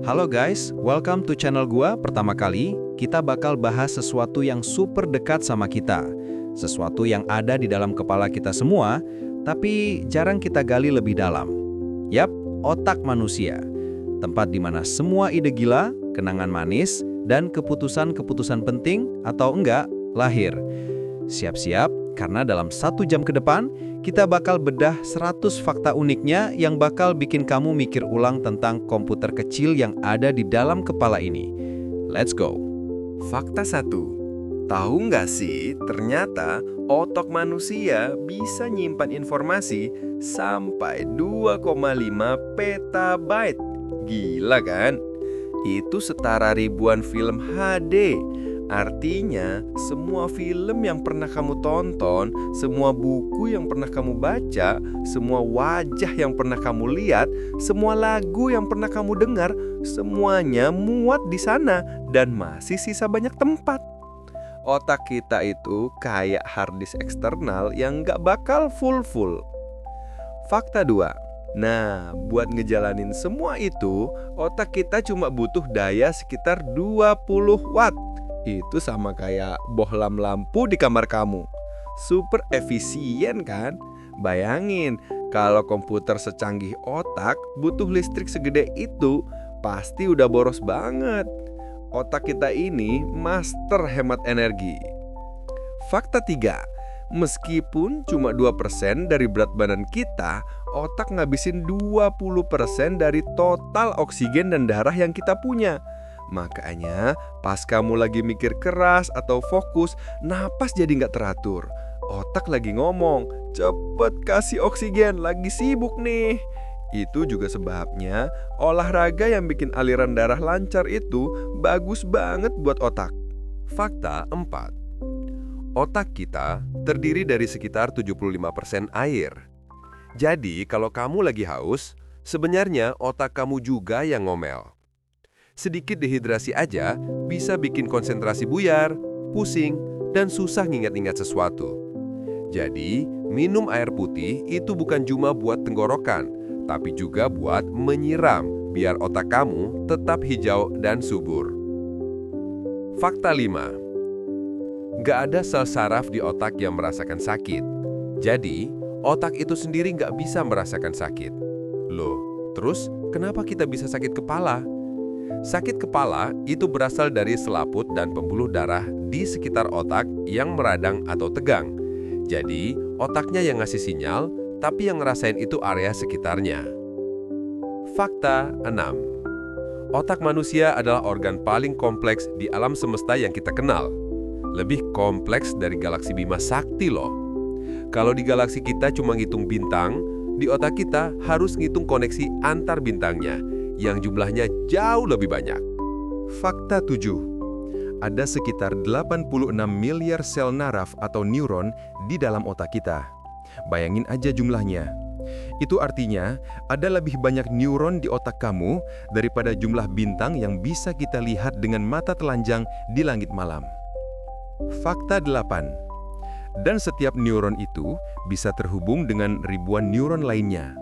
Halo guys, welcome to channel gua. Pertama kali, kita bakal bahas sesuatu yang super dekat sama kita. Sesuatu yang ada di dalam kepala kita semua, tapi jarang kita gali lebih dalam. Yap, otak manusia. Tempat di mana semua ide gila, kenangan manis, dan keputusan-keputusan penting atau enggak lahir. Siap-siap, karena dalam 1 jam ke depan, kita bakal bedah 100 fakta uniknya yang bakal bikin kamu mikir ulang tentang komputer kecil yang ada di dalam kepala ini. Let's go! Fakta 1. Tahu nggak sih, ternyata otak manusia bisa nyimpan informasi sampai 2,5 petabyte. Gila kan? Itu setara ribuan film HD. Artinya, semua film yang pernah kamu tonton, semua buku yang pernah kamu baca, semua wajah yang pernah kamu lihat, semua lagu yang pernah kamu dengar, semuanya muat di sana dan masih sisa banyak tempat. Otak kita itu kayak harddisk eksternal yang nggak bakal full. Fakta 2. Nah, buat ngejalanin semua itu, otak kita cuma butuh daya sekitar 20 watt. Itu sama kayak bohlam lampu di kamar kamu. Super efisien kan? Bayangin, kalau komputer secanggih otak butuh listrik segede itu, pasti udah boros banget. Otak kita ini master hemat energi. Fakta 3. Meskipun cuma 2% dari berat badan kita, otak ngabisin 20% dari total oksigen dan darah yang kita punya. Makanya pas kamu lagi mikir keras atau fokus, napas jadi nggak teratur. Otak lagi ngomong, cepet kasih oksigen, lagi sibuk nih. Itu juga sebabnya olahraga yang bikin aliran darah lancar itu bagus banget buat otak. Fakta 4. Otak kita terdiri dari sekitar 75% air. Jadi kalau kamu lagi haus, sebenarnya otak kamu juga yang ngomel. Sedikit dehidrasi aja bisa bikin konsentrasi buyar, pusing, dan susah ngingat-ingat sesuatu. Jadi, minum air putih itu bukan cuma buat tenggorokan, tapi juga buat menyiram biar otak kamu tetap hijau dan subur. Fakta 5. Nggak ada sel saraf di otak yang merasakan sakit. Jadi, otak itu sendiri nggak bisa merasakan sakit. Loh, terus kenapa kita bisa sakit kepala? Sakit kepala itu berasal dari selaput dan pembuluh darah di sekitar otak yang meradang atau tegang. Jadi, otaknya yang ngasih sinyal, tapi yang ngerasain itu area sekitarnya. Fakta 6. Otak manusia adalah organ paling kompleks di alam semesta yang kita kenal. Lebih kompleks dari galaksi Bima Sakti loh. Kalau di galaksi kita cuma ngitung bintang, di otak kita harus ngitung koneksi antar bintangnya, yang jumlahnya jauh lebih banyak. Fakta 7. Ada sekitar 86 miliar sel naraf atau neuron di dalam otak kita. Bayangin aja jumlahnya. Itu artinya ada lebih banyak neuron di otak kamu daripada jumlah bintang yang bisa kita lihat dengan mata telanjang di langit malam. Fakta 8. Dan setiap neuron itu bisa terhubung dengan ribuan neuron lainnya,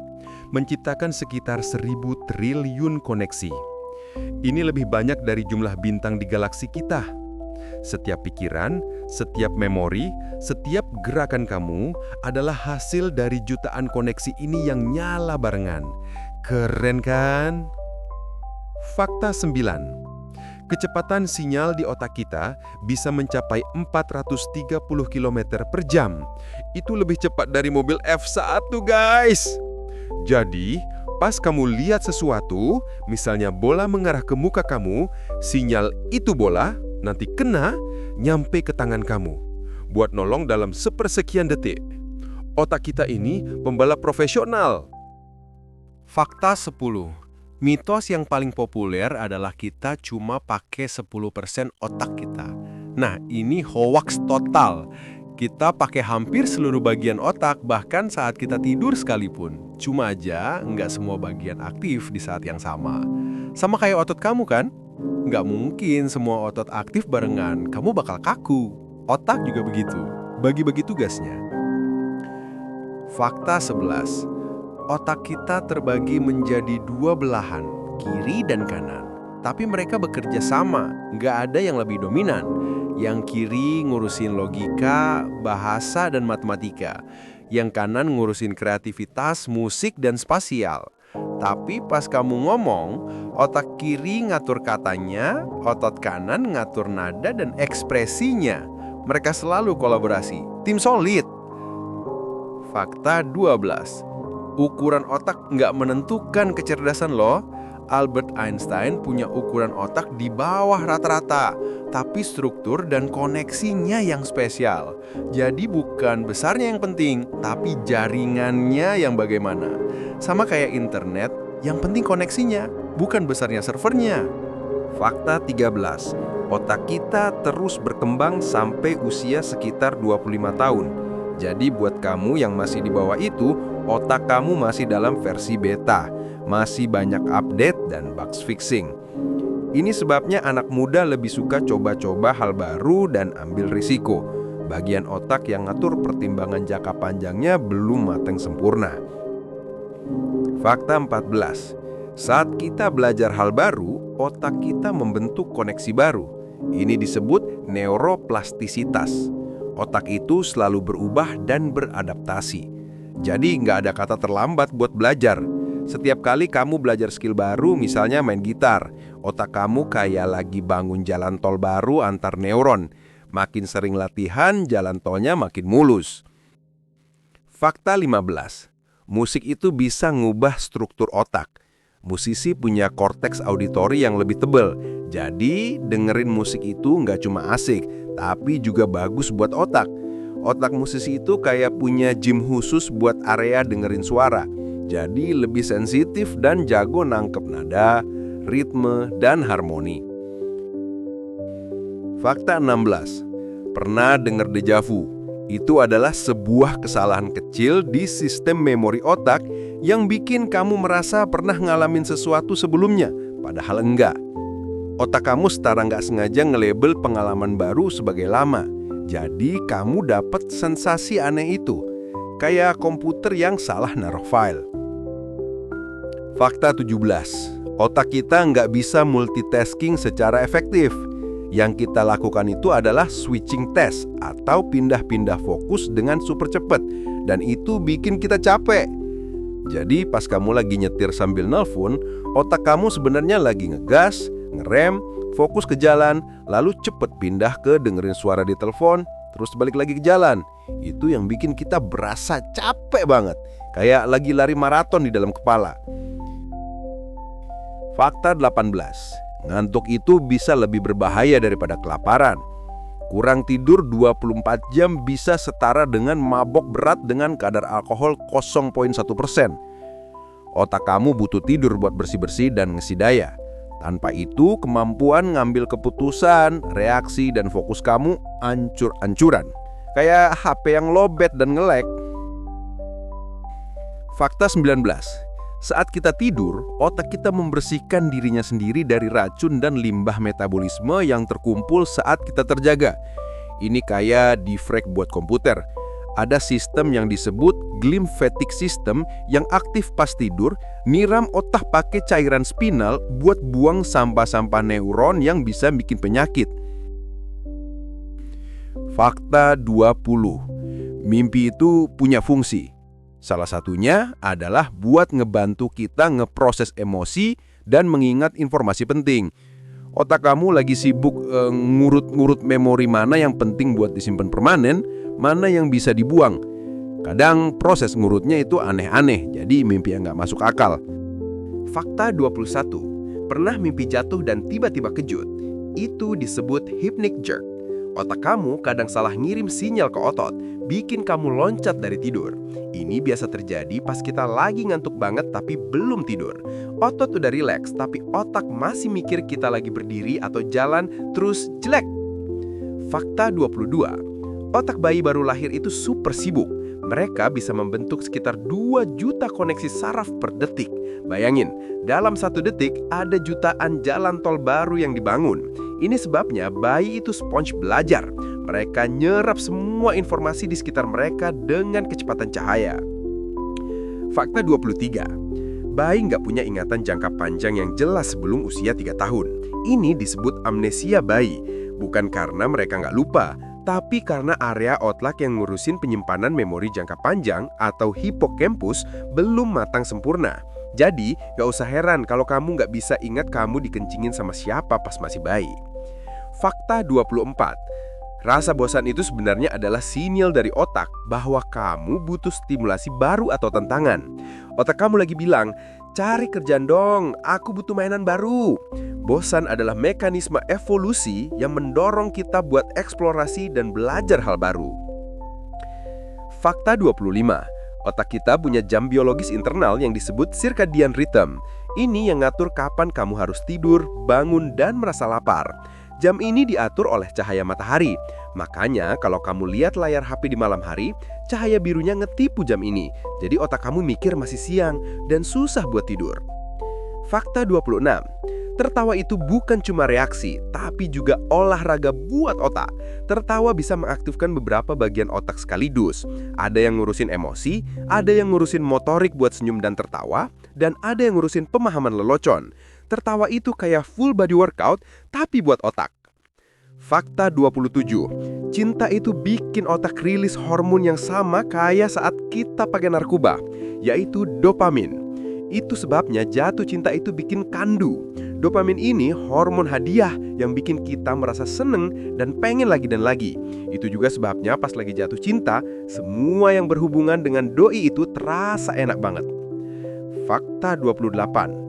menciptakan sekitar 1.000 triliun koneksi. Ini lebih banyak dari jumlah bintang di galaksi kita. Setiap pikiran, setiap memori, setiap gerakan kamu adalah hasil dari jutaan koneksi ini yang nyala barengan. Keren kan? Fakta 9. Kecepatan sinyal di otak kita bisa mencapai 430 km per jam. Itu lebih cepat dari mobil F1, guys! Jadi, pas kamu lihat sesuatu, misalnya bola mengarah ke muka kamu, sinyal itu bola nanti kena, nyampe ke tangan kamu, buat nolong dalam sepersekian detik. Otak kita ini pembalap profesional. Fakta 10. Mitos yang paling populer adalah kita cuma pakai 10% otak kita. Nah, ini hoaks total. Kita pakai hampir seluruh bagian otak, bahkan saat kita tidur sekalipun. Cuma aja nggak semua bagian aktif di saat yang sama. Sama kayak otot kamu kan? Nggak mungkin semua otot aktif barengan, kamu bakal kaku. Otak juga begitu, bagi-bagi tugasnya. Fakta 11. Otak kita terbagi menjadi 2 belahan, kiri dan kanan. tapi mereka bekerja sama, nggak ada yang lebih dominan. Yang kiri ngurusin logika, bahasa, dan matematika. Yang kanan ngurusin kreativitas, musik, dan spasial. Tapi pas kamu ngomong, otak kiri ngatur katanya, otot kanan ngatur nada dan ekspresinya. Mereka selalu kolaborasi, tim solid. Fakta 12. Ukuran otak nggak menentukan kecerdasan loh. Albert Einstein punya ukuran otak di bawah rata-rata, tapi struktur dan koneksinya yang spesial. Jadi bukan besarnya yang penting, tapi jaringannya yang bagaimana. Sama kayak internet, yang penting koneksinya, bukan besarnya servernya. Fakta 13. Otak kita terus berkembang sampai usia sekitar 25 tahun. Jadi buat kamu yang masih di bawah itu, otak kamu masih dalam versi beta, masih banyak update dan bug fixing. Ini sebabnya anak muda lebih suka coba-coba hal baru dan ambil risiko. Bagian otak yang ngatur pertimbangan jangka panjangnya belum matang sempurna. Fakta 14. Saat kita belajar hal baru, otak kita membentuk koneksi baru. Ini disebut neuroplastisitas. Otak itu selalu berubah dan beradaptasi. Jadi nggak ada kata terlambat buat belajar. Setiap kali kamu belajar skill baru, misalnya main gitar, otak kamu kayak lagi bangun jalan tol baru antar neuron. Makin sering latihan, jalan tolnya makin mulus. Fakta 15. Musik itu bisa ngubah struktur otak. Musisi punya korteks auditori yang lebih tebal. Jadi dengerin musik itu nggak cuma asik, tapi juga bagus buat otak. Otak musisi itu kayak punya gym khusus buat area dengerin suara. Jadi lebih sensitif dan jago nangkep nada, ritme, dan harmoni. Fakta 16. Pernah denger deja vu? Itu adalah sebuah kesalahan kecil di sistem memori otak yang bikin kamu merasa pernah ngalamin sesuatu sebelumnya, padahal enggak. Otak kamu secara nggak sengaja nge-label pengalaman baru sebagai lama. Jadi kamu dapat sensasi aneh itu, kayak komputer yang salah naruh file. Fakta 17. Otak kita nggak bisa multitasking secara efektif. Yang kita lakukan itu adalah switching task atau pindah-pindah fokus dengan super cepat, dan itu bikin kita capek. Jadi pas kamu lagi nyetir sambil nelpon, otak kamu sebenarnya lagi ngegas, ngerem, fokus ke jalan, lalu cepet pindah ke dengerin suara di telepon, terus balik lagi ke jalan. Itu yang bikin kita berasa capek banget, kayak lagi lari maraton di dalam kepala. Fakta 18. Ngantuk itu bisa lebih berbahaya daripada kelaparan. Kurang tidur 24 jam bisa setara dengan mabok berat dengan kadar alkohol 0,1%. Otak kamu butuh tidur buat bersih-bersih dan ngisi daya. Tanpa itu, kemampuan ngambil keputusan, reaksi, dan fokus kamu ancur-ancuran. Kayak HP yang lowbat dan nge-lag. Fakta 19. Saat kita tidur, otak kita membersihkan dirinya sendiri dari racun dan limbah metabolisme yang terkumpul saat kita terjaga. Ini kayak defrag buat komputer. Ada sistem yang disebut glymphatic system yang aktif pas tidur, niram otak pakai cairan spinal buat buang sampah-sampah neuron yang bisa bikin penyakit. Fakta 20. Mimpi itu punya fungsi. Salah satunya adalah buat ngebantu kita ngeproses emosi dan mengingat informasi penting. Otak kamu lagi sibuk ngurut-ngurut memori mana yang penting buat disimpan permanen, mana yang bisa dibuang. Kadang proses ngurutnya itu aneh-aneh, jadi mimpi yang nggak masuk akal. Fakta 21. Pernah mimpi jatuh dan tiba-tiba kejut? Itu disebut hypnic jerk. Otak kamu kadang salah ngirim sinyal ke otot, bikin kamu loncat dari tidur. Ini biasa terjadi pas kita lagi ngantuk banget tapi belum tidur. Otot udah rileks, tapi otak masih mikir kita lagi berdiri atau jalan, terus jelek. Fakta 22. Otak bayi baru lahir itu super sibuk. Mereka bisa membentuk sekitar 2 juta koneksi saraf per detik. Bayangin, dalam 1 detik ada jutaan jalan tol baru yang dibangun. Ini sebabnya bayi itu sponge belajar. Mereka nyerap semua informasi di sekitar mereka dengan kecepatan cahaya. Fakta 23. Bayi nggak punya ingatan jangka panjang yang jelas sebelum usia 3 tahun. Ini disebut amnesia bayi, bukan karena mereka nggak lupa, tapi karena area otak yang ngurusin penyimpanan memori jangka panjang atau hipokampus belum matang sempurna. Jadi, nggak usah heran kalau kamu nggak bisa ingat kamu dikencingin sama siapa pas masih bayi. Fakta 24. Rasa bosan itu sebenarnya adalah sinyal dari otak bahwa kamu butuh stimulasi baru atau tantangan. Otak kamu lagi bilang, cari kerjaan dong, aku butuh mainan baru. Bosan adalah mekanisme evolusi yang mendorong kita buat eksplorasi dan belajar hal baru. Fakta 25. Otak kita punya jam biologis internal yang disebut circadian rhythm. Ini yang ngatur kapan kamu harus tidur, bangun, dan merasa lapar. Jam ini diatur oleh cahaya matahari. Makanya kalau kamu lihat layar HP di malam hari, cahaya birunya ngetipu jam ini. Jadi otak kamu mikir masih siang dan susah buat tidur. Fakta 26. Tertawa itu bukan cuma reaksi, tapi juga olahraga buat otak. Tertawa bisa mengaktifkan beberapa bagian otak sekaligus. Ada yang ngurusin emosi, ada yang ngurusin motorik buat senyum dan tertawa, dan ada yang ngurusin pemahaman lelucon. Tertawa itu kayak full body workout, tapi buat otak. Fakta 27. Cinta itu bikin otak rilis hormon yang sama kayak saat kita pakai narkoba, yaitu dopamin. Itu sebabnya jatuh cinta itu bikin kandu. Dopamin ini hormon hadiah yang bikin kita merasa seneng dan pengen lagi dan lagi. Itu juga sebabnya pas lagi jatuh cinta, semua yang berhubungan dengan doi itu terasa enak banget. Fakta 28.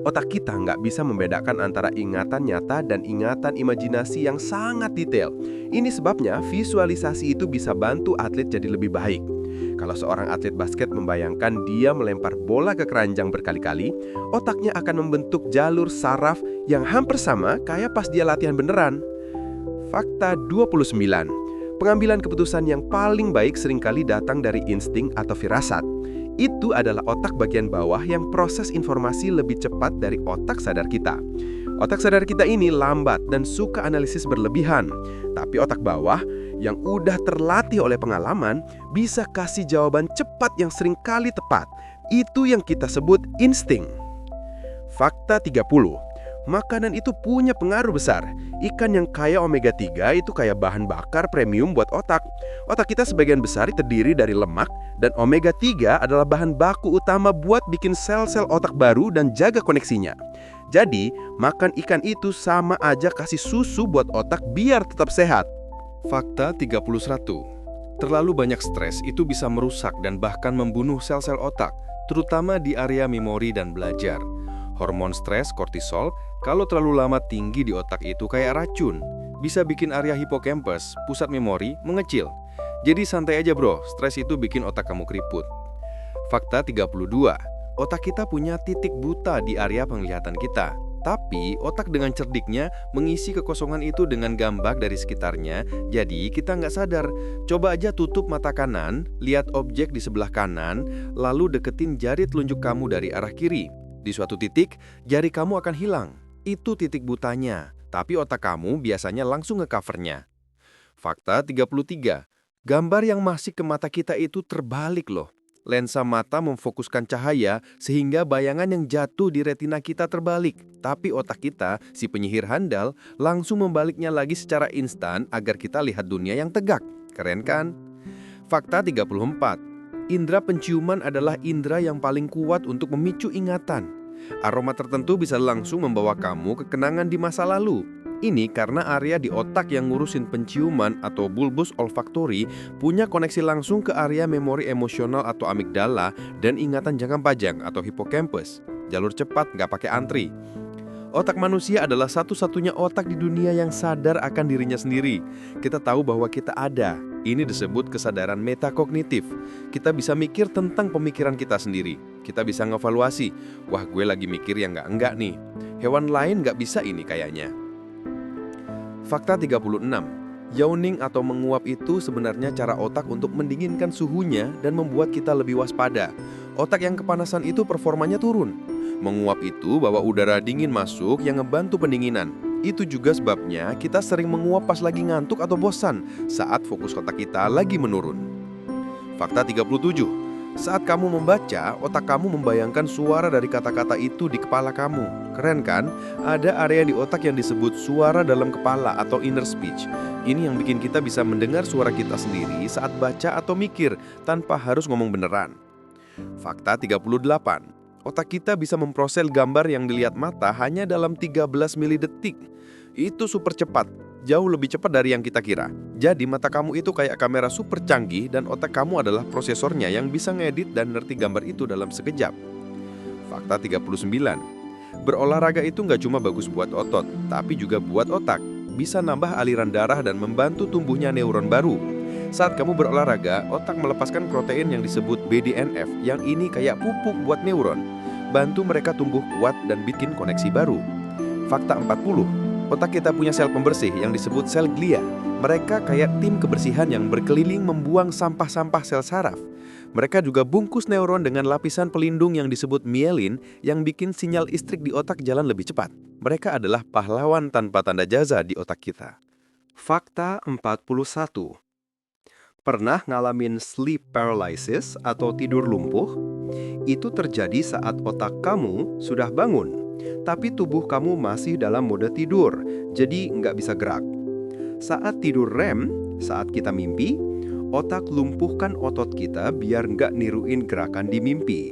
Otak kita nggak bisa membedakan antara ingatan nyata dan ingatan imajinasi yang sangat detail. Ini sebabnya visualisasi itu bisa bantu atlet jadi lebih baik. Kalau seorang atlet basket membayangkan dia melempar bola ke keranjang berkali-kali, otaknya akan membentuk jalur saraf yang hampir sama kayak pas dia latihan beneran. Fakta 29. Pengambilan keputusan yang paling baik seringkali datang dari insting atau firasat. Itu adalah otak bagian bawah yang proses informasi lebih cepat dari otak sadar kita. Otak sadar kita ini lambat dan suka analisis berlebihan. Tapi otak bawah yang udah terlatih oleh pengalaman bisa kasih jawaban cepat yang seringkali tepat. Itu yang kita sebut insting. Fakta 30. Makanan itu punya pengaruh besar. Ikan yang kaya omega 3 itu kayak bahan bakar premium buat otak. Otak kita sebagian besar terdiri dari lemak, dan omega 3 adalah bahan baku utama buat bikin sel-sel otak baru dan jaga koneksinya. Jadi, makan ikan itu sama aja kasih susu buat otak biar tetap sehat. Fakta 31. Terlalu banyak stres itu bisa merusak dan bahkan membunuh sel-sel otak, terutama di area memori dan belajar. Hormon stres, kortisol, kalau terlalu lama tinggi di otak itu kayak racun. Bisa bikin area hipokampus, pusat memori, mengecil. Jadi santai aja bro, stres itu bikin otak kamu keriput. Fakta 32. Otak kita punya titik buta di area penglihatan kita. Tapi otak dengan cerdiknya mengisi kekosongan itu dengan gambar dari sekitarnya, jadi kita nggak sadar. Coba aja tutup mata kanan, lihat objek di sebelah kanan, lalu deketin jari telunjuk kamu dari arah kiri. Di suatu titik, jari kamu akan hilang. Itu titik butanya, tapi otak kamu biasanya langsung nge-covernya. Fakta 33. Gambar yang masih ke mata kita itu terbalik loh. Lensa mata memfokuskan cahaya sehingga bayangan yang jatuh di retina kita terbalik. Tapi otak kita, si penyihir handal, langsung membaliknya lagi secara instan agar kita lihat dunia yang tegak. Keren kan? Fakta 34. Indra penciuman adalah indra yang paling kuat untuk memicu ingatan. Aroma tertentu bisa langsung membawa kamu ke kenangan di masa lalu. Ini karena area di otak yang ngurusin penciuman atau bulbus olfaktori punya koneksi langsung ke area memori emosional atau amigdala dan ingatan jangka panjang atau hipokampus. Jalur cepat nggak pakai antri. Otak manusia adalah satu-satunya otak di dunia yang sadar akan dirinya sendiri. Kita tahu bahwa kita ada. Ini disebut kesadaran metakognitif. Kita bisa mikir tentang pemikiran kita sendiri. Kita bisa ngevaluasi, wah gue lagi mikir yang enggak nih. Hewan lain nggak bisa ini kayaknya. Fakta 36. Yawning atau menguap itu sebenarnya cara otak untuk mendinginkan suhunya dan membuat kita lebih waspada. Otak yang kepanasan itu performanya turun. Menguap itu bawa udara dingin masuk yang ngebantu pendinginan. Itu juga sebabnya kita sering menguap pas lagi ngantuk atau bosan saat fokus otak kita lagi menurun. Fakta 37. Saat kamu membaca, otak kamu membayangkan suara dari kata-kata itu di kepala kamu. Keren kan? Ada area di otak yang disebut suara dalam kepala atau inner speech. Ini yang bikin kita bisa mendengar suara kita sendiri saat baca atau mikir tanpa harus ngomong beneran. Fakta 38. Otak kita bisa memproses gambar yang dilihat mata hanya dalam 13 milidetik. Itu super cepat, jauh lebih cepat dari yang kita kira. Jadi mata kamu itu kayak kamera super canggih dan otak kamu adalah prosesornya yang bisa ngedit dan ngerti gambar itu dalam sekejap. Fakta 39. Berolahraga itu nggak cuma bagus buat otot, tapi juga buat otak. Bisa nambah aliran darah dan membantu tumbuhnya neuron baru. Saat kamu berolahraga, otak melepaskan protein yang disebut BDNF, yang ini kayak pupuk buat neuron. Bantu mereka tumbuh kuat dan bikin koneksi baru. Fakta 40. Otak kita punya sel pembersih yang disebut sel glia. Mereka kayak tim kebersihan yang berkeliling membuang sampah-sampah sel saraf. Mereka juga bungkus neuron dengan lapisan pelindung yang disebut mielin yang bikin sinyal listrik di otak jalan lebih cepat. Mereka adalah pahlawan tanpa tanda jasa di otak kita. Fakta 41. Pernah ngalamin sleep paralysis atau tidur lumpuh? Itu terjadi saat otak kamu sudah bangun, tapi tubuh kamu masih dalam mode tidur, jadi nggak bisa gerak. Saat tidur REM, saat kita mimpi, otak lumpuhkan otot kita biar nggak niruin gerakan di mimpi.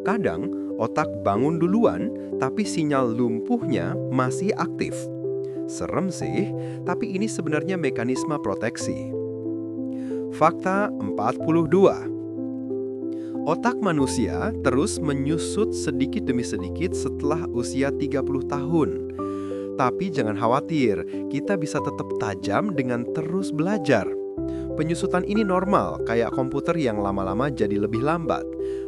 Kadang, otak bangun duluan, tapi sinyal lumpuhnya masih aktif. Serem sih, tapi ini sebenarnya mekanisme proteksi. Fakta 42. Otak manusia terus menyusut sedikit demi sedikit setelah usia 30 tahun. Tapi jangan khawatir, kita bisa tetap tajam dengan terus belajar. Penyusutan ini normal, kayak komputer yang lama-lama jadi lebih lambat.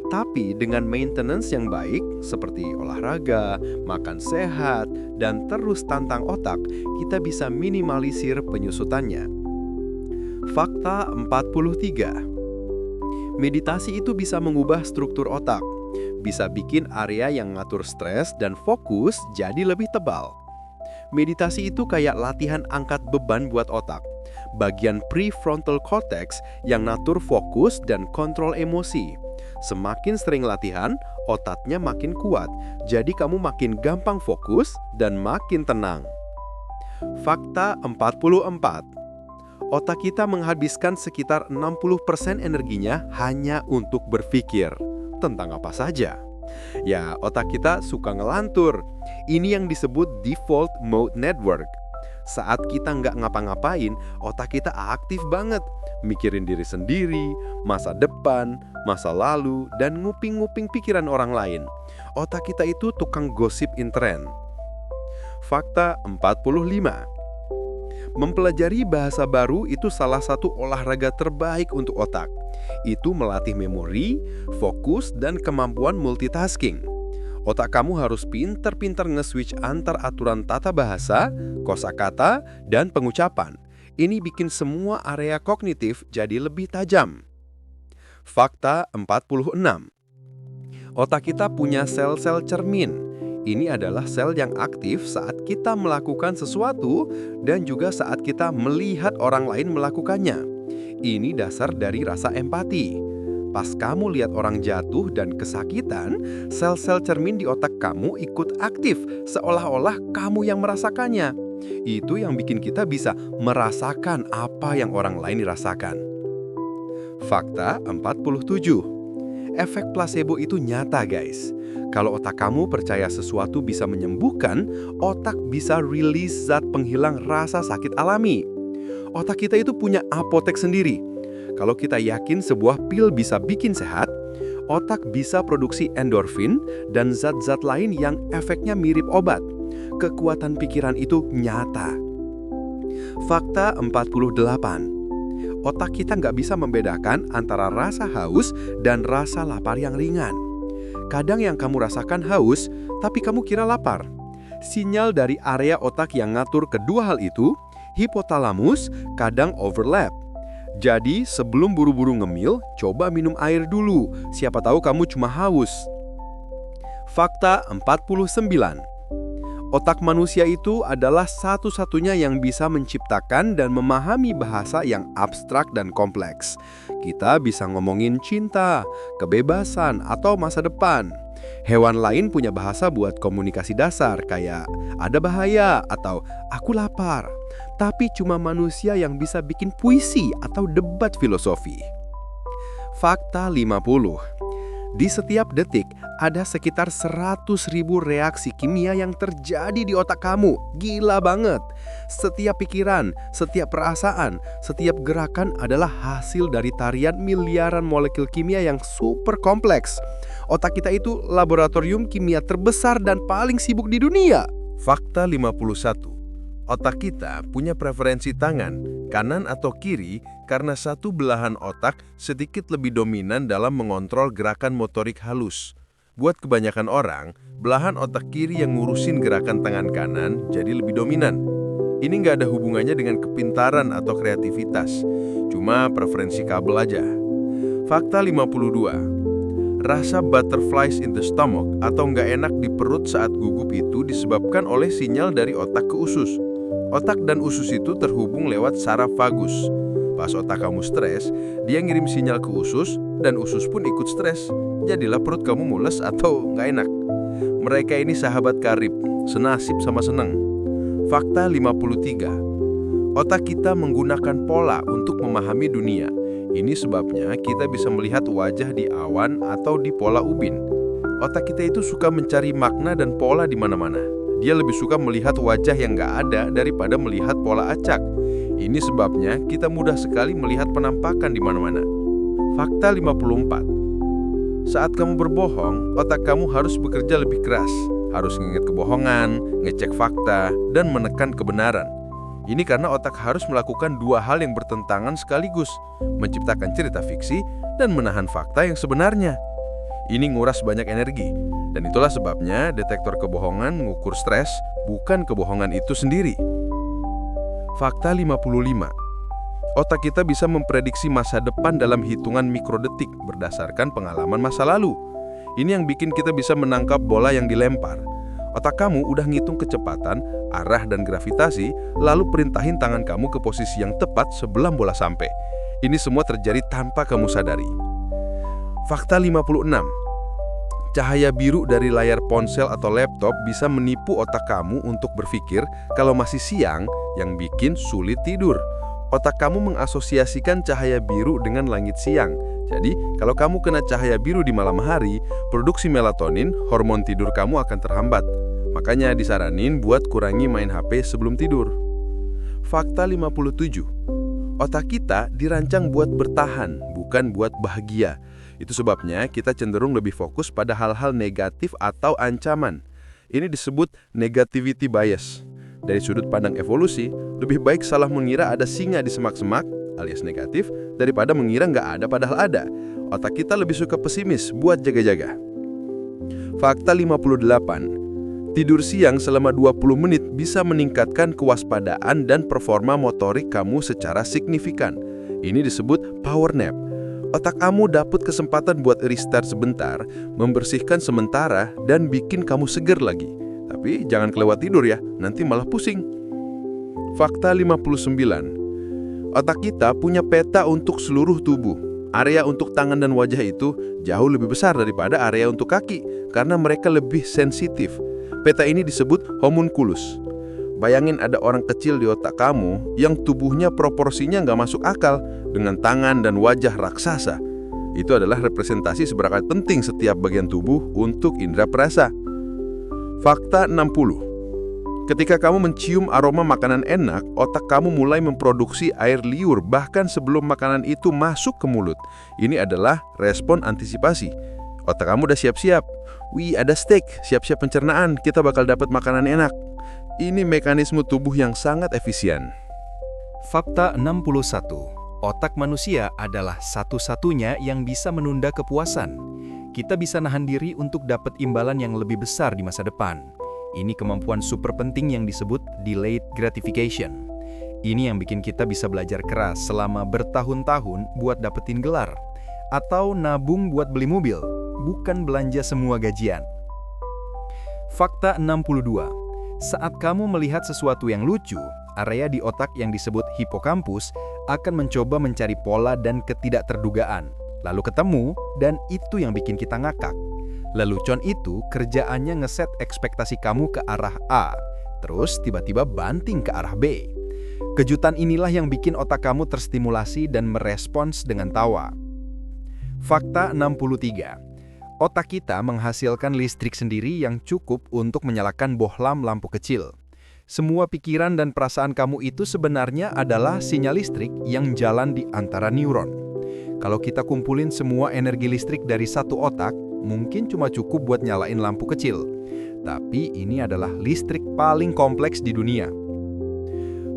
Tapi dengan maintenance yang baik, seperti olahraga, makan sehat, dan terus tantang otak, kita bisa minimalisir penyusutannya. Fakta 43. Meditasi itu bisa mengubah struktur otak, bisa bikin area yang ngatur stres dan fokus jadi lebih tebal. Meditasi itu kayak latihan angkat beban buat otak. Bagian prefrontal cortex yang ngatur fokus dan kontrol emosi. Semakin sering latihan, otaknya makin kuat, jadi kamu makin gampang fokus dan makin tenang. Fakta 44. Otak kita menghabiskan sekitar 60% energinya hanya untuk berpikir. Tentang apa saja? Ya, otak kita suka ngelantur. Ini yang disebut default mode network. Saat kita nggak ngapa-ngapain, otak kita aktif banget. Mikirin diri sendiri, masa depan, masa lalu, dan nguping-nguping pikiran orang lain. Otak kita itu tukang gosip intern. Fakta 45. Mempelajari bahasa baru itu salah satu olahraga terbaik untuk otak. Itu melatih memori, fokus, dan kemampuan multitasking. Otak kamu harus pintar-pintar nge-switch antar aturan tata bahasa, kosakata, dan pengucapan. Ini bikin semua area kognitif jadi lebih tajam. Fakta 46. Otak kita punya sel-sel cermin. Ini adalah sel yang aktif saat kita melakukan sesuatu dan juga saat kita melihat orang lain melakukannya. Ini dasar dari rasa empati. Pas kamu lihat orang jatuh dan kesakitan, sel-sel cermin di otak kamu ikut aktif seolah-olah kamu yang merasakannya. Itu yang bikin kita bisa merasakan apa yang orang lain rasakan. Fakta 47. Efek placebo itu nyata, guys. Kalau otak kamu percaya sesuatu bisa menyembuhkan, otak bisa rilis zat penghilang rasa sakit alami. Otak kita itu punya apotek sendiri. Kalau kita yakin sebuah pil bisa bikin sehat, otak bisa produksi endorfin dan zat-zat lain yang efeknya mirip obat. Kekuatan pikiran itu nyata. Fakta 48. Otak kita nggak bisa membedakan antara rasa haus dan rasa lapar yang ringan. Kadang yang kamu rasakan haus, tapi kamu kira lapar. Sinyal dari area otak yang ngatur kedua hal itu, hipotalamus, kadang overlap. Jadi sebelum buru-buru ngemil, coba minum air dulu. Siapa tahu kamu cuma haus. Fakta 49. Otak manusia itu adalah satu-satunya yang bisa menciptakan dan memahami bahasa yang abstrak dan kompleks. Kita bisa ngomongin cinta, kebebasan, atau masa depan. Hewan lain punya bahasa buat komunikasi dasar kayak ada bahaya atau aku lapar. Tapi cuma manusia yang bisa bikin puisi atau debat filosofi. Fakta 50. Di setiap detik, ada sekitar 100.000 reaksi kimia yang terjadi di otak kamu. Gila banget. Setiap pikiran, setiap perasaan, setiap gerakan adalah hasil dari tarian miliaran molekul kimia yang super kompleks. Otak kita itu laboratorium kimia terbesar dan paling sibuk di dunia. Fakta 51. Otak kita punya preferensi tangan, kanan atau kiri karena satu belahan otak sedikit lebih dominan dalam mengontrol gerakan motorik halus. Buat kebanyakan orang, belahan otak kiri yang ngurusin gerakan tangan kanan jadi lebih dominan. Ini nggak ada hubungannya dengan kepintaran atau kreativitas, cuma preferensi kabel aja. Fakta 52. Rasa butterflies in the stomach atau nggak enak di perut saat gugup itu disebabkan oleh sinyal dari otak ke usus. Otak dan usus itu terhubung lewat saraf vagus. Pas otak kamu stres, dia ngirim sinyal ke usus dan usus pun ikut stres. Jadilah perut kamu mules atau nggak enak. Mereka ini sahabat karib, senasib sama seneng. Fakta 53. Otak kita menggunakan pola untuk memahami dunia. Ini sebabnya kita bisa melihat wajah di awan atau di pola ubin. Otak kita itu suka mencari makna dan pola di mana-mana. Dia lebih suka melihat wajah yang nggak ada daripada melihat pola acak. Ini sebabnya kita mudah sekali melihat penampakan di mana-mana. Fakta 54. Saat kamu berbohong, otak kamu harus bekerja lebih keras. Harus mengingat kebohongan, ngecek fakta, dan menekan kebenaran. Ini karena otak harus melakukan dua hal yang bertentangan sekaligus, menciptakan cerita fiksi dan menahan fakta yang sebenarnya. Ini nguras banyak energi, dan itulah sebabnya detektor kebohongan mengukur stres, bukan kebohongan itu sendiri. Fakta 55. Otak kita bisa memprediksi masa depan dalam hitungan mikrodetik berdasarkan pengalaman masa lalu. Ini yang bikin kita bisa menangkap bola yang dilempar. Otak kamu udah ngitung kecepatan, arah, dan gravitasi, lalu perintahin tangan kamu ke posisi yang tepat sebelum bola sampai. Ini semua terjadi tanpa kamu sadari. Fakta 56. Cahaya biru dari layar ponsel atau laptop bisa menipu otak kamu untuk berpikir kalau masih siang, yang bikin sulit tidur. Otak kamu mengasosiasikan cahaya biru dengan langit siang. Jadi, kalau kamu kena cahaya biru di malam hari, produksi melatonin, hormon tidur kamu akan terhambat. Makanya disaranin buat kurangi main HP sebelum tidur. Fakta 57. Otak kita dirancang buat bertahan, bukan buat bahagia. Itu sebabnya kita cenderung lebih fokus pada hal-hal negatif atau ancaman. Ini disebut negativity bias. Dari sudut pandang evolusi, lebih baik salah mengira ada singa di semak-semak, alias negatif, daripada mengira nggak ada padahal ada. Otak kita lebih suka pesimis buat jaga-jaga. Fakta 58. Tidur siang selama 20 menit bisa meningkatkan kewaspadaan dan performa motorik kamu secara signifikan. Ini disebut power nap. Otak kamu dapat kesempatan buat restart sebentar, membersihkan sementara, dan bikin kamu seger lagi. Tapi jangan kelewat tidur ya, nanti malah pusing. Fakta 59. Otak kita punya peta untuk seluruh tubuh. Area untuk tangan dan wajah itu jauh lebih besar daripada area untuk kaki, karena mereka lebih sensitif. Peta ini disebut homunculus. Bayangin ada orang kecil di otak kamu yang tubuhnya proporsinya nggak masuk akal dengan tangan dan wajah raksasa. Itu adalah representasi seberapa penting setiap bagian tubuh untuk indera perasa. Fakta 60. Ketika kamu mencium aroma makanan enak, otak kamu mulai memproduksi air liur bahkan sebelum makanan itu masuk ke mulut. Ini adalah respon antisipasi. Otak kamu udah siap-siap. Wih, ada steak, siap-siap pencernaan, kita bakal dapat makanan enak. Ini mekanisme tubuh yang sangat efisien. Fakta 61. Otak manusia adalah satu-satunya yang bisa menunda kepuasan. Kita bisa nahan diri untuk dapat imbalan yang lebih besar di masa depan. Ini kemampuan super penting yang disebut delayed gratification. Ini yang bikin kita bisa belajar keras selama bertahun-tahun buat dapetin gelar. Atau nabung buat beli mobil, bukan belanja semua gajian. Fakta 62. Saat kamu melihat sesuatu yang lucu, area di otak yang disebut hipokampus akan mencoba mencari pola dan ketidakterdugaan. Lalu ketemu, dan itu yang bikin kita ngakak. Lelucon itu kerjaannya ngeset ekspektasi kamu ke arah A, terus tiba-tiba banting ke arah B. Kejutan inilah yang bikin otak kamu terstimulasi dan merespons dengan tawa. Fakta 63. Otak kita menghasilkan listrik sendiri yang cukup untuk menyalakan bohlam lampu kecil. Semua pikiran dan perasaan kamu itu sebenarnya adalah sinyal listrik yang jalan di antara neuron. Kalau kita kumpulin semua energi listrik dari satu otak, mungkin cuma cukup buat nyalain lampu kecil. Tapi ini adalah listrik paling kompleks di dunia.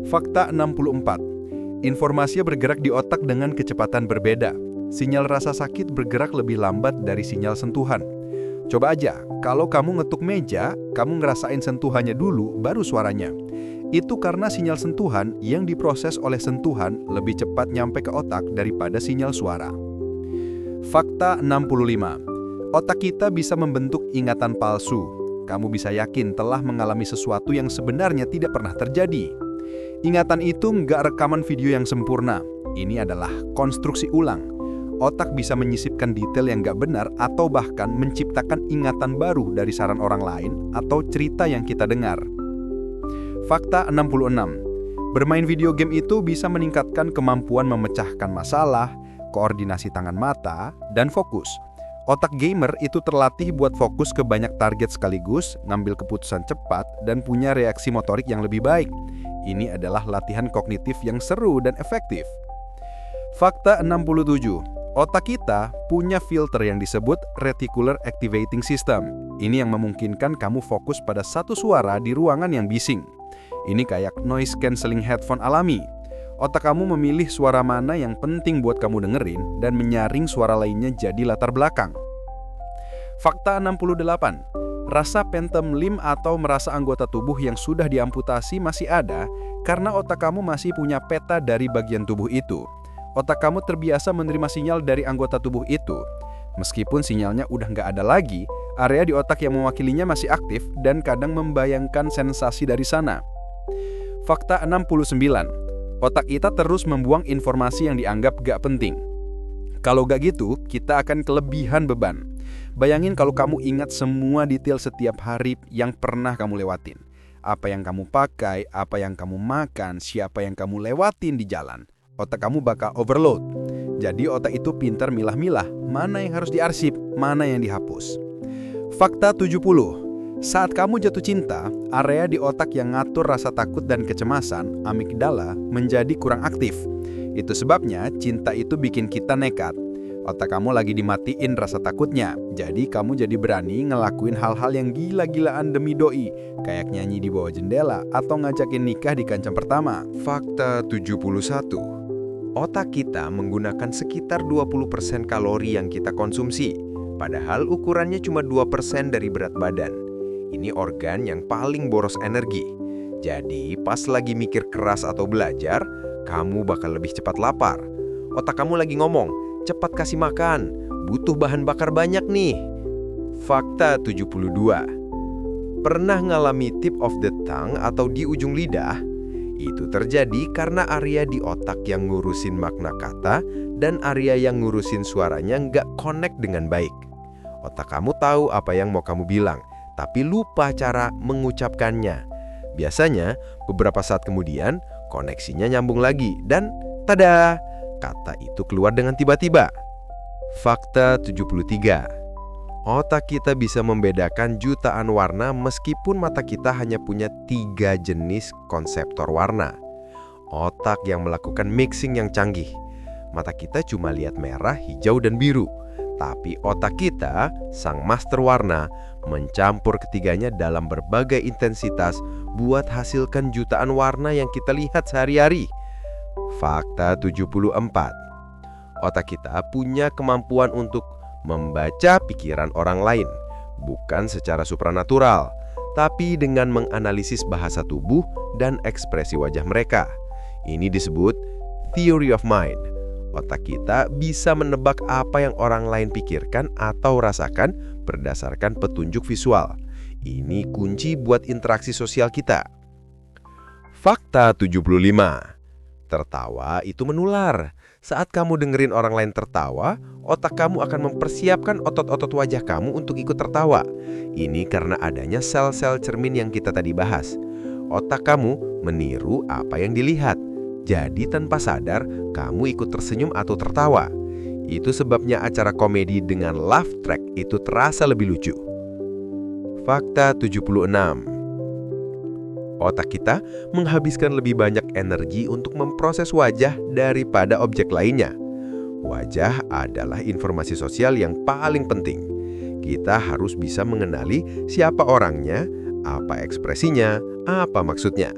Fakta 64. Informasi bergerak di otak dengan kecepatan berbeda. Sinyal rasa sakit bergerak lebih lambat dari sinyal sentuhan. Coba aja, kalau kamu ngetuk meja, kamu ngerasain sentuhannya dulu, baru suaranya. Itu karena sinyal sentuhan yang diproses oleh sentuhan lebih cepat nyampe ke otak daripada sinyal suara. Fakta 65. Otak kita bisa membentuk ingatan palsu. Kamu bisa yakin telah mengalami sesuatu yang sebenarnya tidak pernah terjadi. Ingatan itu nggak rekaman video yang sempurna. Ini adalah konstruksi ulang. Otak bisa menyisipkan detail yang nggak benar atau bahkan menciptakan ingatan baru dari saran orang lain atau cerita yang kita dengar. Fakta 66. Bermain video game itu bisa meningkatkan kemampuan memecahkan masalah, koordinasi tangan mata, dan fokus. Otak gamer itu terlatih buat fokus ke banyak target sekaligus, ngambil keputusan cepat, dan punya reaksi motorik yang lebih baik. Ini adalah latihan kognitif yang seru dan efektif. Fakta 67. Otak kita punya filter yang disebut Reticular Activating System. Ini yang memungkinkan kamu fokus pada satu suara di ruangan yang bising. Ini kayak noise cancelling headphone alami. Otak kamu memilih suara mana yang penting buat kamu dengerin dan menyaring suara lainnya jadi latar belakang. Fakta 68. Rasa phantom limb atau merasa anggota tubuh yang sudah diamputasi masih ada karena otak kamu masih punya peta dari bagian tubuh itu. Otak kamu terbiasa menerima sinyal dari anggota tubuh itu. Meskipun sinyalnya udah nggak ada lagi, area di otak yang mewakilinya masih aktif dan kadang membayangkan sensasi dari sana. Fakta 69. Otak kita terus membuang informasi yang dianggap gak penting. Kalau gak gitu, kita akan kelebihan beban. Bayangin kalau kamu ingat semua detail setiap hari yang pernah kamu lewatin. Apa yang kamu pakai, apa yang kamu makan, siapa yang kamu lewatin di jalan. Otak kamu bakal overload. Jadi otak itu pintar milah-milah mana yang harus diarsip, mana yang dihapus. Fakta 70. Saat kamu jatuh cinta, area di otak yang ngatur rasa takut dan kecemasan, amigdala, menjadi kurang aktif. Itu sebabnya cinta itu bikin kita nekat. Otak kamu lagi dimatiin rasa takutnya, jadi kamu jadi berani ngelakuin hal-hal yang gila-gilaan demi doi, kayak nyanyi di bawah jendela atau ngajakin nikah di kencan pertama. Fakta 71. Otak kita menggunakan sekitar 20% kalori yang kita konsumsi, padahal ukurannya cuma 2% dari berat badan. Ini organ yang paling boros energi. Jadi, pas lagi mikir keras atau belajar, kamu bakal lebih cepat lapar. Otak kamu lagi ngomong, cepat kasih makan, butuh bahan bakar banyak nih. Fakta 72. Pernah ngalami tip of the tongue atau di ujung lidah? Itu terjadi karena area di otak yang ngurusin makna kata dan area yang ngurusin suaranya nggak connect dengan baik. Otak kamu tahu apa yang mau kamu bilang, tapi lupa cara mengucapkannya. Biasanya, beberapa saat kemudian, koneksinya nyambung lagi dan tada! Kata itu keluar dengan tiba-tiba. Fakta 73. Otak kita bisa membedakan jutaan warna meskipun mata kita hanya punya 3 jenis konseptor warna. Otak yang melakukan mixing yang canggih. Mata kita cuma lihat merah, hijau, dan biru. Tapi otak kita, sang master warna, mencampur ketiganya dalam berbagai intensitas buat hasilkan jutaan warna yang kita lihat sehari-hari. Fakta 74. Otak kita punya kemampuan untuk membaca pikiran orang lain, bukan secara supranatural, tapi dengan menganalisis bahasa tubuh dan ekspresi wajah mereka. Ini disebut theory of mind. Otak kita bisa menebak apa yang orang lain pikirkan atau rasakan berdasarkan petunjuk visual. Ini kunci buat interaksi sosial kita. Fakta 75. Tertawa itu menular. Saat kamu dengerin orang lain tertawa, otak kamu akan mempersiapkan otot-otot wajah kamu untuk ikut tertawa. Ini karena adanya sel-sel cermin yang kita tadi bahas. Otak kamu meniru apa yang dilihat. Jadi tanpa sadar, kamu ikut tersenyum atau tertawa. Itu sebabnya acara komedi dengan laugh track itu terasa lebih lucu. Fakta 76. Otak kita menghabiskan lebih banyak energi untuk memproses wajah daripada objek lainnya. Wajah adalah informasi sosial yang paling penting. Kita harus bisa mengenali siapa orangnya, apa ekspresinya, apa maksudnya.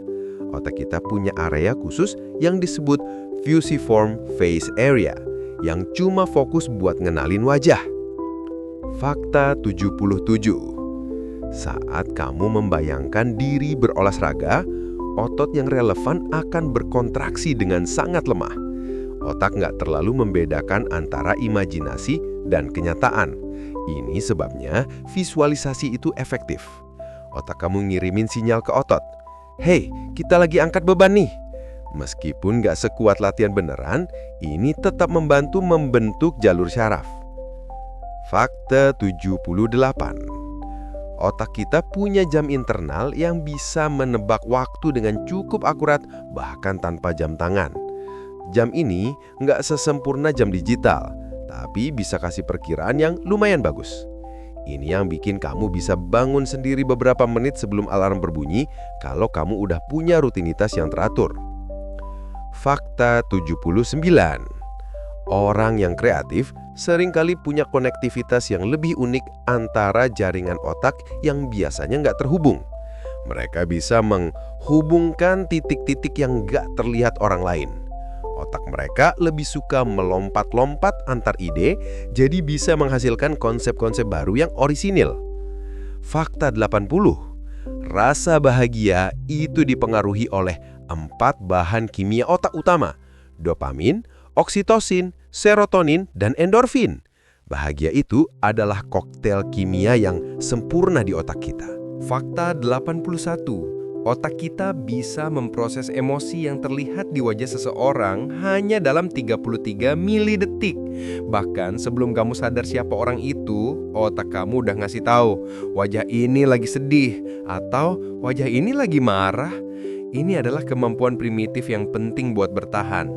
Otak kita punya area khusus yang disebut fusiform face area, yang cuma fokus buat ngenalin wajah. Fakta 77. Saat kamu membayangkan diri berolahraga, otot yang relevan akan berkontraksi dengan sangat lemah. Otak nggak terlalu membedakan antara imajinasi dan kenyataan. Ini sebabnya visualisasi itu efektif. Otak kamu ngirimin sinyal ke otot. Hei, kita lagi angkat beban nih. Meskipun nggak sekuat latihan beneran, ini tetap membantu membentuk jalur syaraf. Fakta 78. Otak kita punya jam internal yang bisa menebak waktu dengan cukup akurat, bahkan tanpa jam tangan. Jam ini nggak sesempurna jam digital, tapi bisa kasih perkiraan yang lumayan bagus. Ini yang bikin kamu bisa bangun sendiri beberapa menit sebelum alarm berbunyi kalau kamu udah punya rutinitas yang teratur. Fakta 79. Orang yang kreatif seringkali punya konektivitas yang lebih unik antara jaringan otak yang biasanya nggak terhubung. Mereka bisa menghubungkan titik-titik yang nggak terlihat orang lain. Otak mereka lebih suka melompat-lompat antar ide, jadi bisa menghasilkan konsep-konsep baru yang orisinil. Fakta 80. Rasa bahagia itu dipengaruhi oleh 4 bahan kimia otak utama: dopamin, oksitosin, serotonin, dan endorfin. Bahagia itu adalah koktail kimia yang sempurna di otak kita. Fakta 81. Otak kita bisa memproses emosi yang terlihat di wajah seseorang hanya dalam 33 milidetik. Bahkan sebelum kamu sadar siapa orang itu, otak kamu udah ngasih tahu, wajah ini lagi sedih atau wajah ini lagi marah. Ini adalah kemampuan primitif yang penting buat bertahan.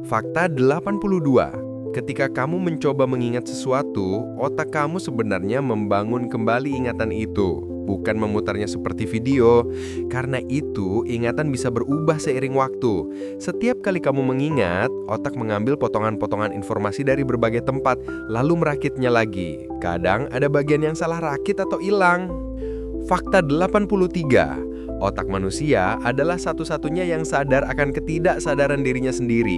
Fakta 82. Ketika kamu mencoba mengingat sesuatu, otak kamu sebenarnya membangun kembali ingatan itu, bukan memutarnya seperti video. Karena itu, ingatan bisa berubah seiring waktu. Setiap kali kamu mengingat, otak mengambil potongan-potongan informasi dari berbagai tempat, lalu merakitnya lagi. Kadang ada bagian yang salah rakit atau hilang. Fakta 83. Otak manusia adalah satu-satunya yang sadar akan ketidaksadaran dirinya sendiri.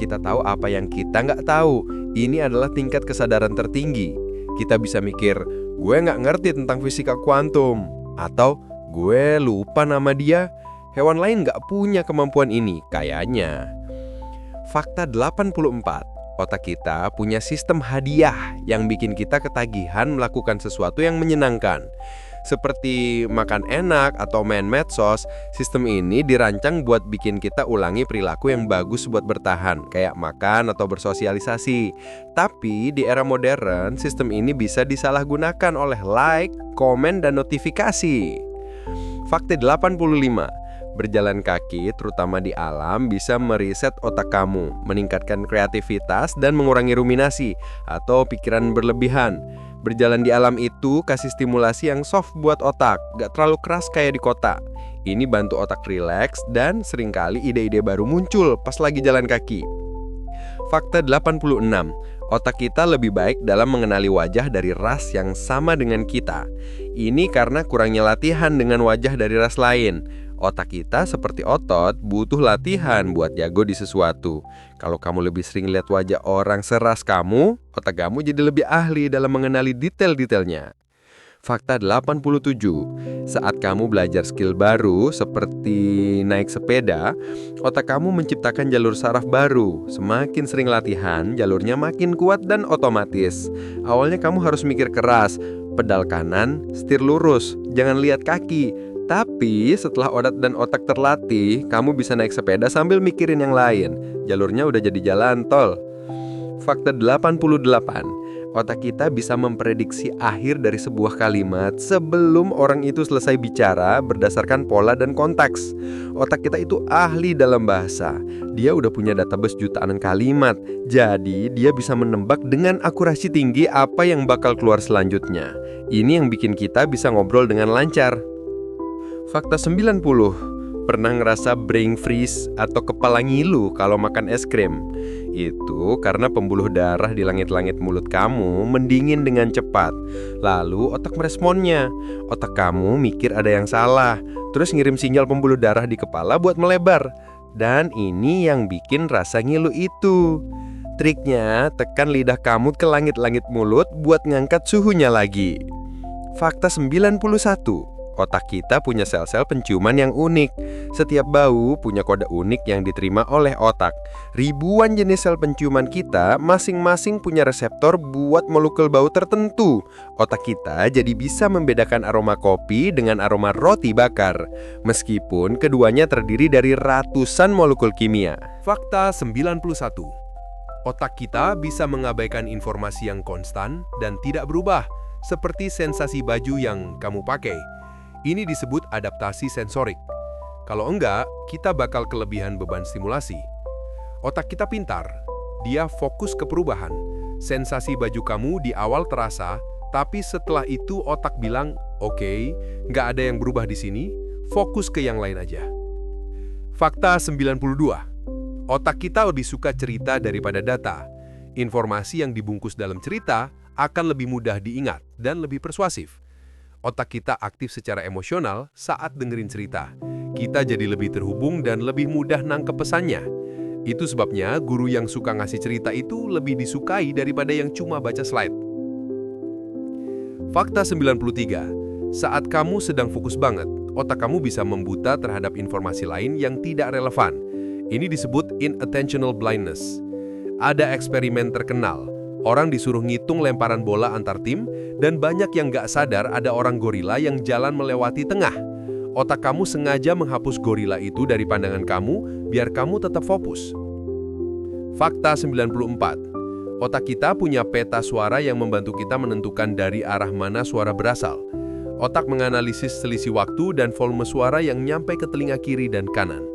Kita tahu apa yang kita nggak tahu. Ini adalah tingkat kesadaran tertinggi. Kita bisa mikir, gue nggak ngerti tentang fisika kuantum. Atau, gue lupa nama dia. Hewan lain nggak punya kemampuan ini, kayaknya. Fakta 84. Otak kita punya sistem hadiah yang bikin kita ketagihan melakukan sesuatu yang menyenangkan. Seperti makan enak atau main medsos, sistem ini dirancang buat bikin kita ulangi perilaku yang bagus buat bertahan, kayak makan atau bersosialisasi. Tapi di era modern, sistem ini bisa disalahgunakan oleh like, komen, dan notifikasi. Fakta 85. Berjalan kaki, terutama di alam, bisa mereset otak kamu, meningkatkan kreativitas, dan mengurangi ruminasi atau pikiran berlebihan. Berjalan di alam itu kasih stimulasi yang soft buat otak, gak terlalu keras kayak di kota. Ini bantu otak rileks dan seringkali ide-ide baru muncul pas lagi jalan kaki. Fakta 86. Otak kita lebih baik dalam mengenali wajah dari ras yang sama dengan kita. Ini karena kurangnya latihan dengan wajah dari ras lain. Otak kita seperti otot butuh latihan buat jago di sesuatu. Kalau kamu lebih sering lihat wajah orang seras kamu, otak kamu jadi lebih ahli dalam mengenali detail-detailnya. Fakta 87. Saat kamu belajar skill baru seperti naik sepeda, otak kamu menciptakan jalur saraf baru. Semakin sering latihan, jalurnya makin kuat dan otomatis. Awalnya kamu harus mikir keras, pedal kanan, setir lurus, jangan lihat kaki. Tapi setelah otot dan otak terlatih, kamu bisa naik sepeda sambil mikirin yang lain. Jalurnya udah jadi jalan tol. Fakta 88. Otak kita bisa memprediksi akhir dari sebuah kalimat sebelum orang itu selesai bicara berdasarkan pola dan konteks. Otak kita itu ahli dalam bahasa. Dia udah punya database jutaan kalimat. Jadi dia bisa menebak dengan akurasi tinggi apa yang bakal keluar selanjutnya. Ini yang bikin kita bisa ngobrol dengan lancar. Fakta 90. Pernah ngerasa brain freeze atau kepala ngilu kalau makan es krim? Itu karena pembuluh darah di langit-langit mulut kamu mendingin dengan cepat. Lalu otak meresponnya. Otak kamu mikir ada yang salah, terus ngirim sinyal pembuluh darah di kepala buat melebar. Dan ini yang bikin rasa ngilu itu. Triknya, tekan lidah kamu ke langit-langit mulut buat ngangkat suhunya lagi. Fakta 91. Otak kita punya sel-sel penciuman yang unik. Setiap bau punya kode unik yang diterima oleh otak. Ribuan jenis sel penciuman kita masing-masing punya reseptor buat molekul bau tertentu. Otak kita jadi bisa membedakan aroma kopi dengan aroma roti bakar, meskipun keduanya terdiri dari ratusan molekul kimia. Fakta 91. Otak kita bisa mengabaikan informasi yang konstan dan tidak berubah, seperti sensasi baju yang kamu pakai. Ini disebut adaptasi sensorik. Kalau enggak, kita bakal kelebihan beban stimulasi. Otak kita pintar. Dia fokus ke perubahan. Sensasi baju kamu di awal terasa, tapi setelah itu otak bilang, "Oke, nggak ada yang berubah di sini, fokus ke yang lain aja." Fakta 92. Otak kita lebih suka cerita daripada data. Informasi yang dibungkus dalam cerita akan lebih mudah diingat dan lebih persuasif. Otak kita aktif secara emosional saat dengerin cerita. Kita jadi lebih terhubung dan lebih mudah nangkep pesannya. Itu sebabnya guru yang suka ngasih cerita itu lebih disukai daripada yang cuma baca slide. Fakta 93. Saat kamu sedang fokus banget, otak kamu bisa membuta terhadap informasi lain yang tidak relevan. Ini disebut inattentional blindness. Ada eksperimen terkenal. Orang disuruh ngitung lemparan bola antar tim, dan banyak yang nggak sadar ada orang gorila yang jalan melewati tengah. Otak kamu sengaja menghapus gorila itu dari pandangan kamu, biar kamu tetap fokus. Fakta 94. Otak kita punya peta suara yang membantu kita menentukan dari arah mana suara berasal. Otak menganalisis selisih waktu dan volume suara yang nyampe ke telinga kiri dan kanan.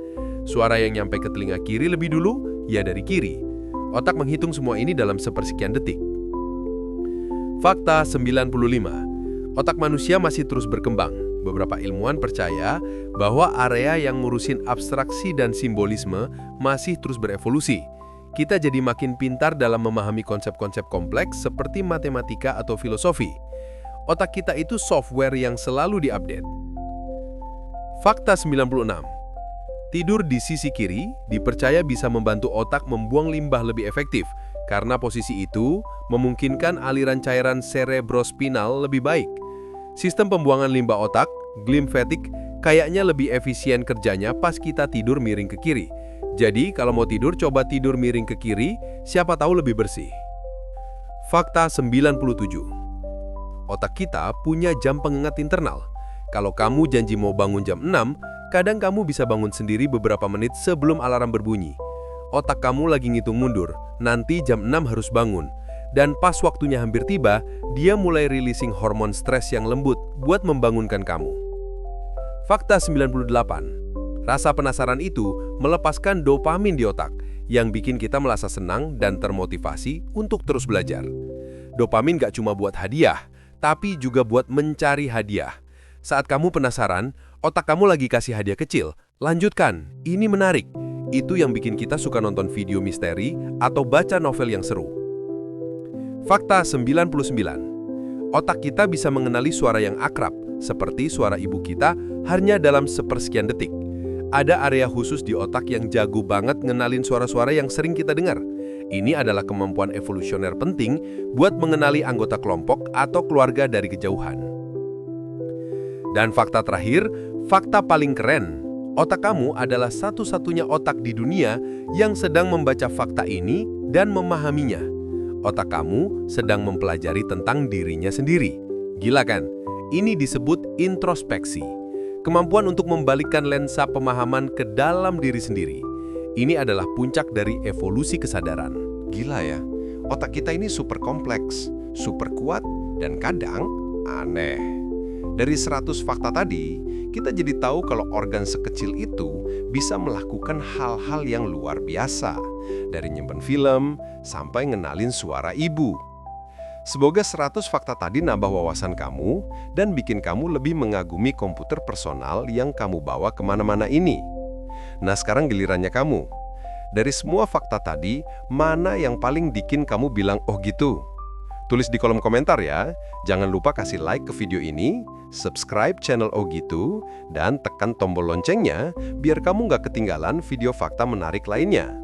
Suara yang nyampe ke telinga kiri lebih dulu, ya dari kiri. Otak menghitung semua ini dalam sepersekian detik. Fakta 95. Otak manusia masih terus berkembang. Beberapa ilmuwan percaya bahwa area yang ngurusin abstraksi dan simbolisme masih terus berevolusi. Kita jadi makin pintar dalam memahami konsep-konsep kompleks seperti matematika atau filosofi. Otak kita itu software yang selalu diupdate. Fakta 96. Tidur di sisi kiri dipercaya bisa membantu otak membuang limbah lebih efektif, karena posisi itu memungkinkan aliran cairan cerebrospinal lebih baik. Sistem pembuangan limbah otak, glymphatic, kayaknya lebih efisien kerjanya pas kita tidur miring ke kiri. Jadi kalau mau tidur, coba tidur miring ke kiri, siapa tahu lebih bersih. Fakta 97. Otak kita punya jam pengingat internal. Kalau kamu janji mau bangun jam 6, kadang kamu bisa bangun sendiri beberapa menit sebelum alarm berbunyi. Otak kamu lagi ngitung mundur, nanti jam 6 harus bangun. Dan pas waktunya hampir tiba, dia mulai releasing hormon stres yang lembut buat membangunkan kamu. Fakta 98. Rasa penasaran itu melepaskan dopamin di otak, yang bikin kita merasa senang dan termotivasi untuk terus belajar. Dopamin gak cuma buat hadiah, tapi juga buat mencari hadiah. Saat kamu penasaran, otak kamu lagi kasih hadiah kecil. Lanjutkan, ini menarik. Itu yang bikin kita suka nonton video misteri atau baca novel yang seru. Fakta 99. Otak kita bisa mengenali suara yang akrab, seperti suara ibu kita, hanya dalam sepersekian detik. Ada area khusus di otak yang jago banget ngenalin suara-suara yang sering kita dengar. Ini adalah kemampuan evolusioner penting buat mengenali anggota kelompok atau keluarga dari kejauhan. Dan fakta terakhir, fakta paling keren. Otak kamu adalah satu-satunya otak di dunia yang sedang membaca fakta ini dan memahaminya. Otak kamu sedang mempelajari tentang dirinya sendiri. Gila kan? Ini disebut introspeksi. Kemampuan untuk membalikkan lensa pemahaman ke dalam diri sendiri. Ini adalah puncak dari evolusi kesadaran. Gila ya, otak kita ini super kompleks, super kuat, dan kadang aneh. Dari 100 fakta tadi, kita jadi tahu kalau organ sekecil itu bisa melakukan hal-hal yang luar biasa. Dari nyimpen film, sampai ngenalin suara ibu. Semoga 100 fakta tadi nambah wawasan kamu dan bikin kamu lebih mengagumi komputer personal yang kamu bawa kemana-mana ini. Nah, sekarang gilirannya kamu. Dari semua fakta tadi, mana yang paling bikin kamu bilang, oh gitu? Tulis di kolom komentar ya. Jangan lupa kasih like ke video ini, subscribe channel Oh Gitu, dan tekan tombol loncengnya biar kamu nggak ketinggalan video fakta menarik lainnya.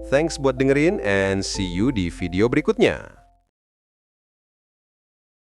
Thanks buat dengerin and see you di video berikutnya.